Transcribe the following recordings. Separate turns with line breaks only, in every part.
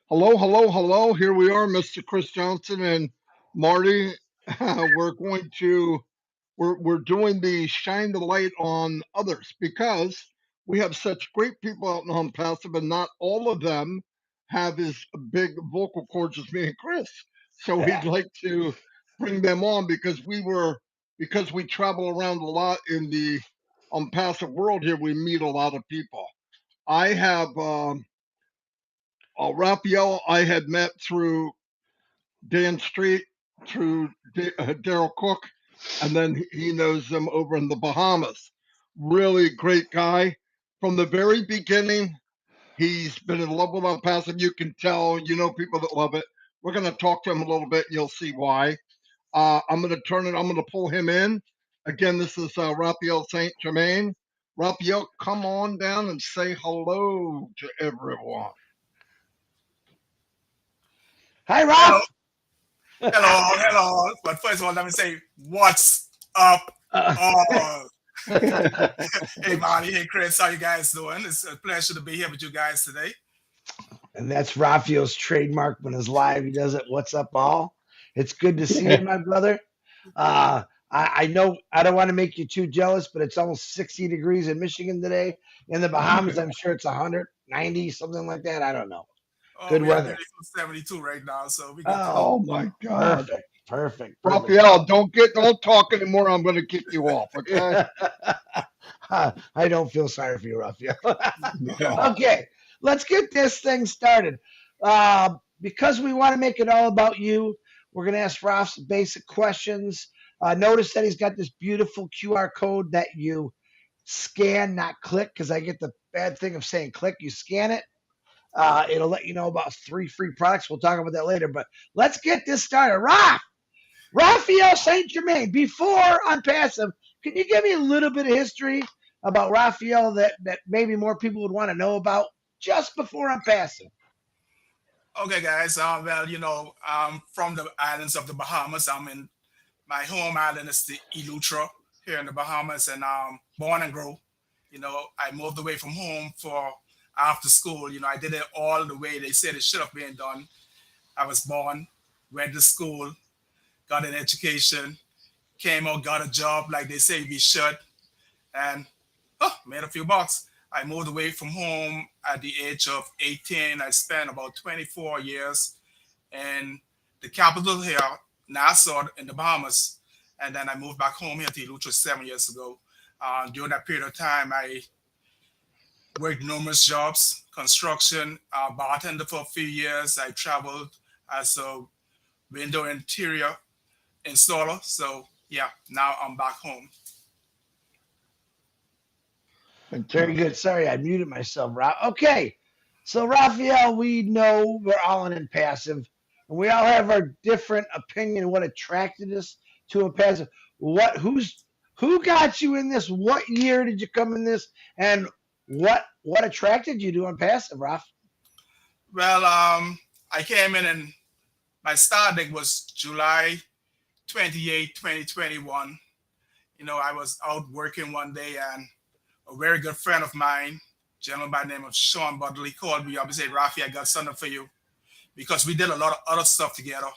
Hello, hello, hello. Here we are, Mr. Chris Johnson and Marty. we're going to we're doing the shine the light on others because we have such great people out in Unpassive, and not all of them have as big vocal cords as me and Chris. So we'd like to bring them on because we travel around a lot in the Unpassive world here. We meet a lot of people. I have Raphael. I had met through Dan Street, through Daryl Cook, and then he knows them over in the Bahamas. Really great guy. From the very beginning, he's been in love with El Paso. You can tell, people that love it. We're going to talk to him a little bit, and you'll see why. I'm going to I'm going to pull him in. Again, this is Raphael St. Germain. Raphael, come on down and say hello to everyone.
Hi,
Hello,
Ralph.
hello. But first of all, let me say, what's up, all? Hey, Marty. Hey, Chris. How you guys doing? It's a pleasure to be here with you guys today.
And that's Raphael's trademark when he's live. He does it. What's up, all? It's good to see you, my brother. I know I don't want to make you too jealous, but it's almost 60 degrees in Michigan today. In the Bahamas, I'm sure it's 190, something like that. I don't know.
Oh,
Good
we are
weather.
nearly 72 right now, so we good to go.
Oh,
Oh my God.
perfect, perfect, perfect.
Raphael, don't talk anymore. I'm going to kick you off. Okay.
I don't feel sorry for you, Raphael.
No.
Okay, let's get this thing started. Because we want to make it all about you, we're going to ask Ralph some basic questions. Notice that he's got this beautiful QR code that you scan, not click, because I get the bad thing of saying click. You scan it. It'll let you know about 3 free products. We'll talk about that later. But let's get this started. Raphael St. Germain, before Unpassive, can you give me a little bit of history about Raphael that maybe more people would want to know about just before Unpassive?
Okay, guys. Well, I'm from the islands of the Bahamas. I'm in my home island is the Elutra here in the Bahamas, and born and grow. I moved away from home for after school. I did it all the way they said it should have been done. I was born, went to school, got an education, came out, got a job like they say we should, and made a few bucks. I moved away from home at the age of 18. I spent about 24 years in the capital here, Nassau, in the Bahamas. And then I moved back home here to Lucha 7 years ago. During that period of time, I worked numerous jobs, construction, bartender for a few years. I traveled as a window interior installer. So yeah, now I'm back home.
Very
Fantastic.
good. Sorry, I muted myself, Okay, so Raphael, we know we're all in Impassive, and we all have our different opinion of what attracted us to Impassive. Who got you in this? What year did you come in this? And what attracted you to Impassive, Raph?
Well, I came in and my start date was July 28, 2021. I was out working one day and a very good friend of mine, gentleman by the name of Sean Butler, he called me up and said, Rafi, I got something for you. Because we did a lot of other stuff together.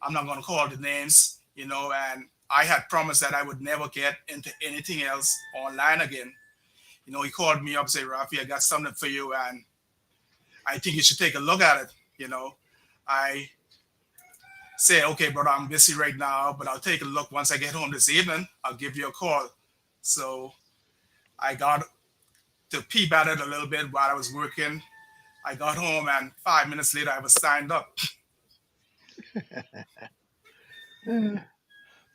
I'm not going to call the names, and I had promised that I would never get into anything else online again. He called me up and said, Rafi, I got something for you, and I think you should take a look at it. I said, okay, brother, I'm busy right now, but I'll take a look once I get home this evening. I'll give you a call. So I got to peep at it a little bit while I was working. I got home, and 5 minutes later, I was signed up.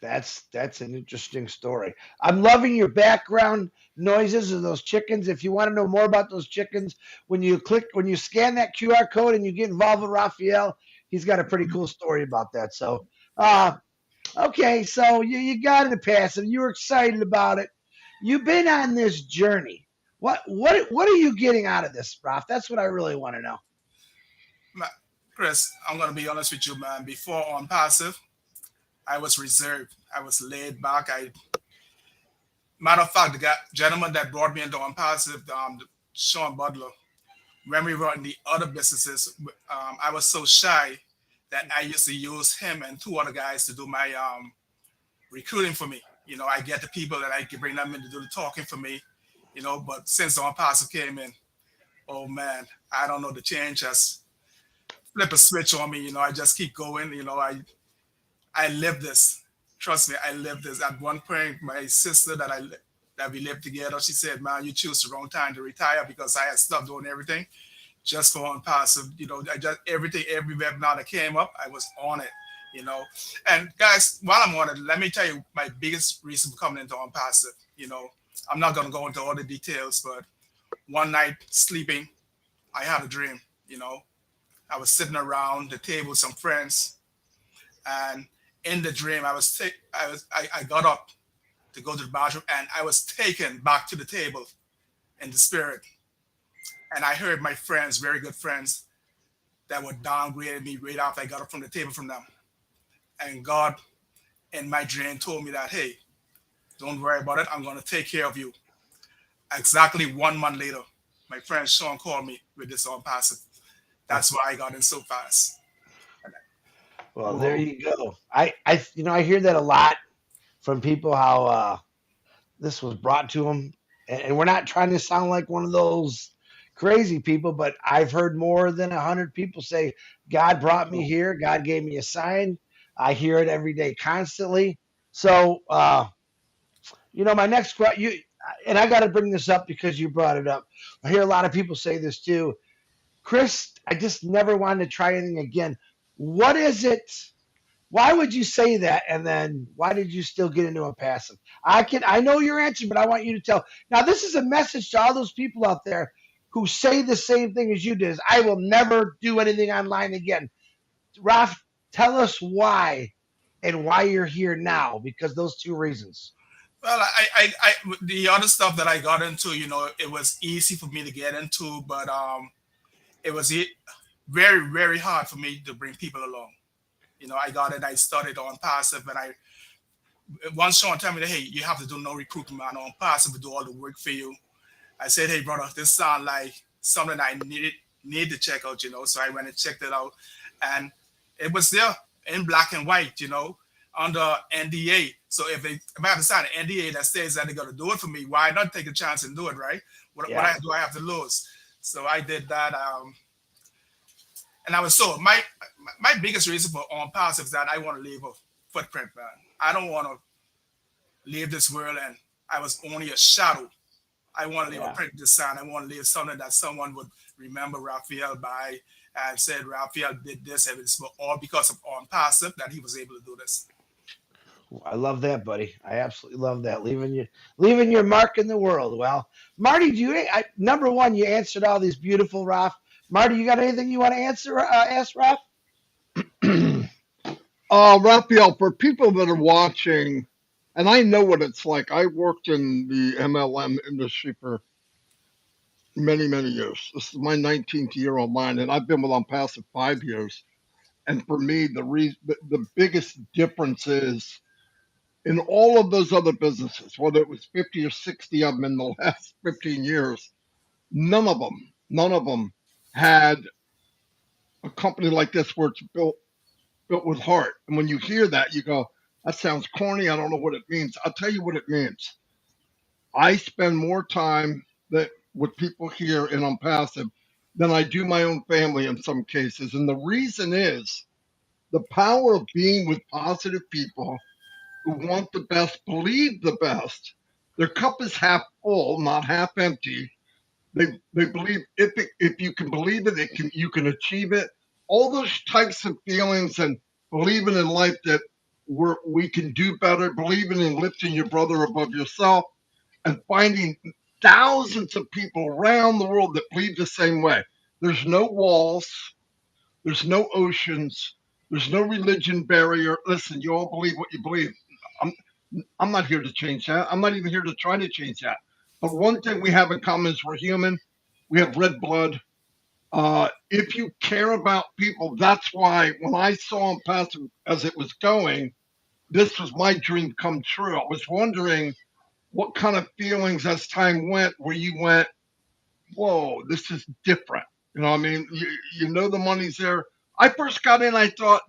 That's an interesting story. I'm loving your background noises of those chickens. If you want to know more about those chickens, when you scan that QR code and you get involved with Raphael, he's got a pretty cool story about that. So,
Yeah.
okay, so you got into passive. You were excited about it. You've been on this journey. What are you getting out of this, Raph? That's what I really want to know.
Chris, I'm going to be honest with you, man. Before on passive, I was reserved. I was laid back. Matter of fact, the gentleman that brought me into on passive, Sean Butler, when we were in the other businesses, I was so shy that I used to use him and two other guys to do my recruiting for me. I get the people that I can bring them in to do the talking for me. But since the Unpassive came in, oh man, I don't know, the change has flip a switch on me. I just keep going. I live this. Trust me, I live this. At one point, my sister that we lived together, she said, "Man, you choose the wrong time to retire," because I had stopped doing everything just for Unpassive. I just everything, every webinar that came up, I was on it. And guys, while I'm on it, let me tell you my biggest reason for coming into Unpassive. I'm not gonna go into all the details, but one night sleeping, I had a dream. I was sitting around the table with some friends, and in the dream, I got up to go to the bathroom, and I was taken back to the table in the spirit, and I heard my friends, very good friends, that were downgrading me right after I got up from the table from them, and God, in my dream, told me that, hey, don't worry about it. I'm going to take care of you. Exactly 1 month later, my friend Sean called me with this Unpassive. That's why I got in so fast.
Well, there
Whoa.
you go. I hear that a lot from people how this was brought to them, and we're not trying to sound like one of those crazy people, but I've heard more than 100 people say, "God brought me here. God gave me a sign." I hear it every day, constantly. So, my next question, and I got to bring this up because you brought it up. I hear a lot of people say this too. Chris, I just never wanted to try anything again. What is it? Why would you say that? And then why did you still get into Unpassive? I know your answer, but I want you to tell. Now, this is a message to all those people out there who say the same thing as you did. Is, I will never do anything online again. Raf, tell us why and why you're here now, because those two reasons.
Well, the other stuff that I got into, it was easy for me to get into, but it was very, very hard for me to bring people along. I got it. I started on passive, and once Sean told me that, hey, you have to do no recruitment on passive to do all the work for you. I said, hey, brother, this sounds like something I need to check out. So I went and checked it out, and it was there in black and white, under NDA. So if I have to sign an NDA that says that they're gonna do it for me, why not take a chance and do it, right? What do I have to lose? So I did that. And I was my biggest reason for Unpassive is that I want to leave a footprint, man. I don't want to leave this world and I was only a shadow. I want to leave a print this sign. I want to leave something that someone would remember Rapheal by and said Rapheal did this, and it's all because of Unpassive that he was able to do this.
I love that, buddy. I absolutely love that. Leaving your mark in the world. Well, Marty, number one, you answered all these beautiful, Raf. Marty, you got anything you want to ask Raf?
Raphael, for people that are watching, and I know what it's like. I worked in the MLM industry for many, many years. This is my 19th year online, and I've been with Unpassive 5 years. And for me, the biggest difference is in all of those other businesses, whether it was 50 or 60 of them in the last 15 years, none of them had a company like this where it's built with heart. And when you hear that, you go, that sounds corny. I don't know what it means. I'll tell you what it means. I spend more time with people here in Unpassive than I do my own family in some cases. And the reason is the power of being with positive people who want the best, believe the best. Their cup is half full, not half empty. They believe if you can believe it, you can achieve it. All those types of feelings and believing in life that we can do better, believing in lifting your brother above yourself, and finding thousands of people around the world that believe the same way. There's no walls, there's no oceans, there's no religion barrier. Listen, you all believe what you believe. I'm I'm not here to change that. I'm not even here to try to change that. But one thing we have in common is we're human. We have red blood. If you care about people, that's why when I saw him pass as it was going, this was my dream come true. I was wondering what kind of feelings as time went where you went, whoa, this is different. You know, what I mean, you know the money's there. I first got in, I thought,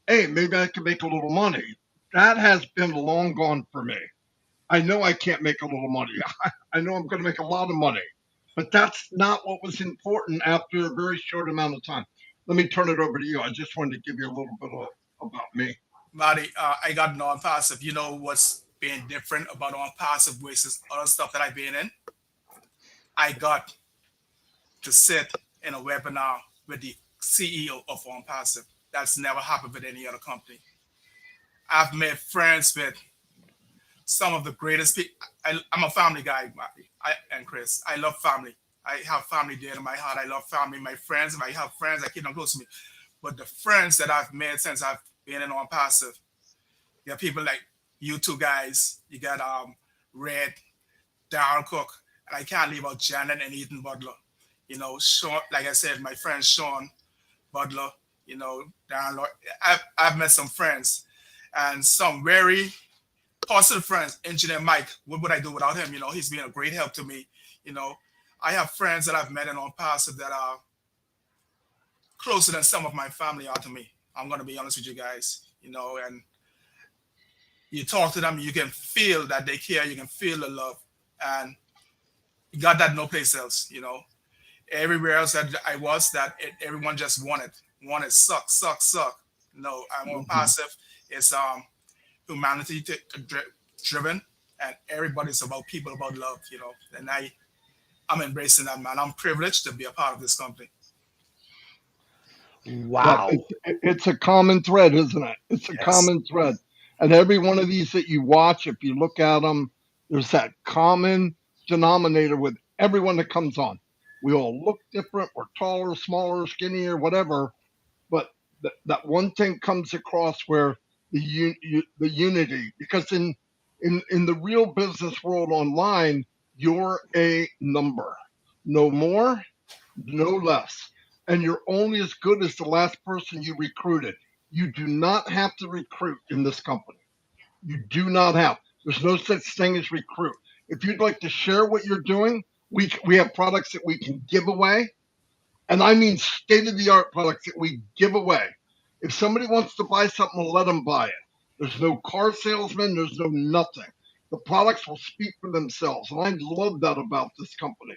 hey, maybe I can make a little money. That has been long gone for me. I know I can't make a little money. I know I'm going to make a lot of money, but that's not what was important after a very short amount of time. Let me turn it over to you. I just wanted to give you a little bit about me.
Marty, I got non-passive. You know what's been different about non-passive versus other stuff that I've been in? I got to sit in a webinar with the CEO of ONPASSIVE. That's never happened with any other company. I've made friends with some of the greatest people. I'm a family guy, and Chris. I love family. I have family dear to my heart. I love family. My friends, I have friends that keep them close to me. But the friends that I've made since I've been in ONPASSIVE, you have people like you two guys. You got Red, Darren Cook, and I can't leave out Janet and Ethan Butler. You know, Sean, like I said, my friend Sean Butler, you know, Darren Lloyd. I've met some friends and some very positive friends. Engineer Mike, what would I do without him? You know, he's been a great help to me. You know, I have friends that I've met in ONPASSIVE that are closer than some of my family are to me. I'm going to be honest with you guys, you know, and you talk to them, you can feel that they care, you can feel the love, and you got that no place else, you know. Everywhere else that I was, everyone just wanted suck. No, I'm on
Mhm.
passive. It's humanity driven, and everybody's about people, about love, you know. And I'm embracing that, man. I'm privileged to be a part of this company.
Yeah,
Wow.
it's a common thread, isn't it? It's a
Yes.
common thread. And every one of these that you watch, if you look at them, there's that common denominator with everyone that comes on. We all look different. We're taller, smaller, skinnier, whatever. But that one thing comes across where the unity, because in the real business world online, you're a number, no more, no less. And you're only as good as the last person you recruited. You do not have to recruit in this company. You do not have. There's no such thing as recruit. If you'd like to share what you're doing, we have products that we can give away, and I mean state of the art products that we give away. If somebody wants to buy something, let them buy it. There's no car salesman, there's no nothing. The products will speak for themselves. And I love that about this company.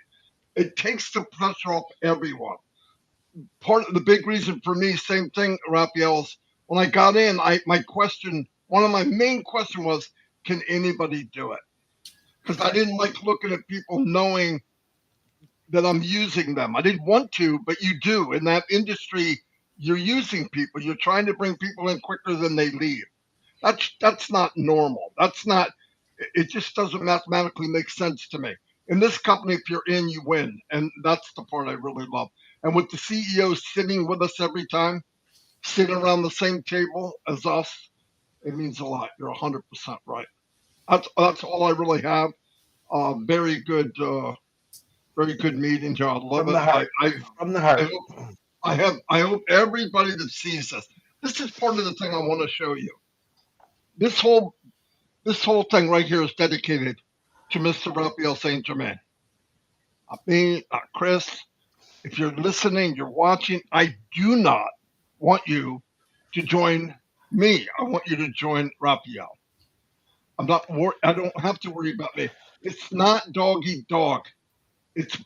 It takes the pressure off everyone. Part of the big reason for me, same thing, Raphael, is when I got in, one of my main question was, can anybody do it? Because I didn't like looking at people knowing that I'm using them. I didn't want to, but you do. In that industry, you're using people. You're trying to bring people in quicker than they leave. That's not normal. That's not. It just doesn't mathematically make sense to me. In this company, if you're in, you win, and that's the part I really love. And with the CEO sitting with us every time, sitting around the same table as us, it means a lot. You're 100% right. That's all I really have. Very good. Very good meeting, John. Love
From
it.
the heart. From the
I
heart.
hope I hope everybody that sees this. This is part of the thing I want to show you. This whole this whole thing right here is dedicated to Mr. Raphael Saint Germain. Me, Chris. If you're listening, you're watching. I do not want you to join me. I want you to join Raphael. I'm not. I don't have to worry about me. It's not dog eat dog. It's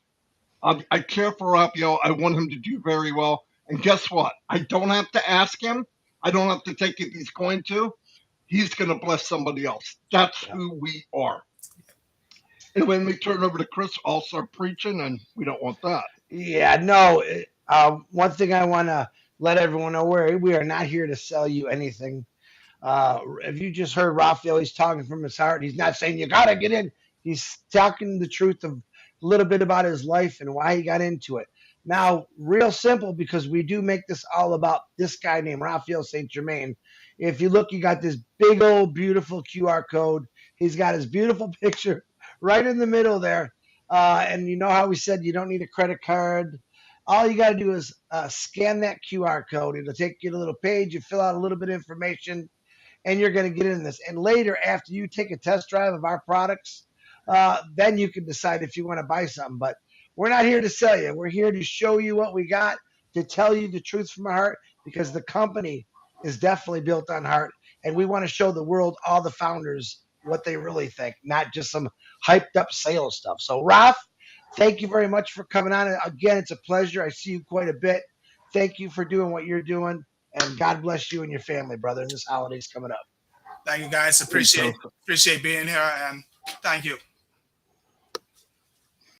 I care for Raphael. I want him to do very well. And guess what? I don't have to ask him. I don't have to take if he's going to. He's going to bless somebody else. That's
Yeah.
who we are. And when we turn over to Chris, I'll start preaching, and we don't want that.
Yeah, no. One thing I want to let everyone know, we are not here to sell you anything. If you just heard Raphael, he's talking from his heart. He's not saying you got to get in. He's talking the truth of a little bit about his life and why he got into it. Now, real simple, because we do make this all about this guy named Raphael Saint Germain. If you look, you got this big old beautiful QR code. He's got his beautiful picture right in the middle there. And you know how we said you don't need a credit card. All you got to do is scan that QR code. It'll take you to a little page. You fill out a little bit of information, and you're going to get in this. And later, after you take a test drive of our products, then you can decide if you want to buy something. But we're not here to sell you. We're here to show you what we got, to tell you the truth from our heart, because the company is definitely built on heart. And we want to show the world, all the founders, what they really think, not just some hyped up sales stuff. So, Raph, thank you very much for coming on. Again, it's a pleasure. I see you quite a bit. Thank you for doing what you're doing. And God bless you and your family, brother. And this holiday's coming up.
Thank you, guys. Appreciate being here, and thank you.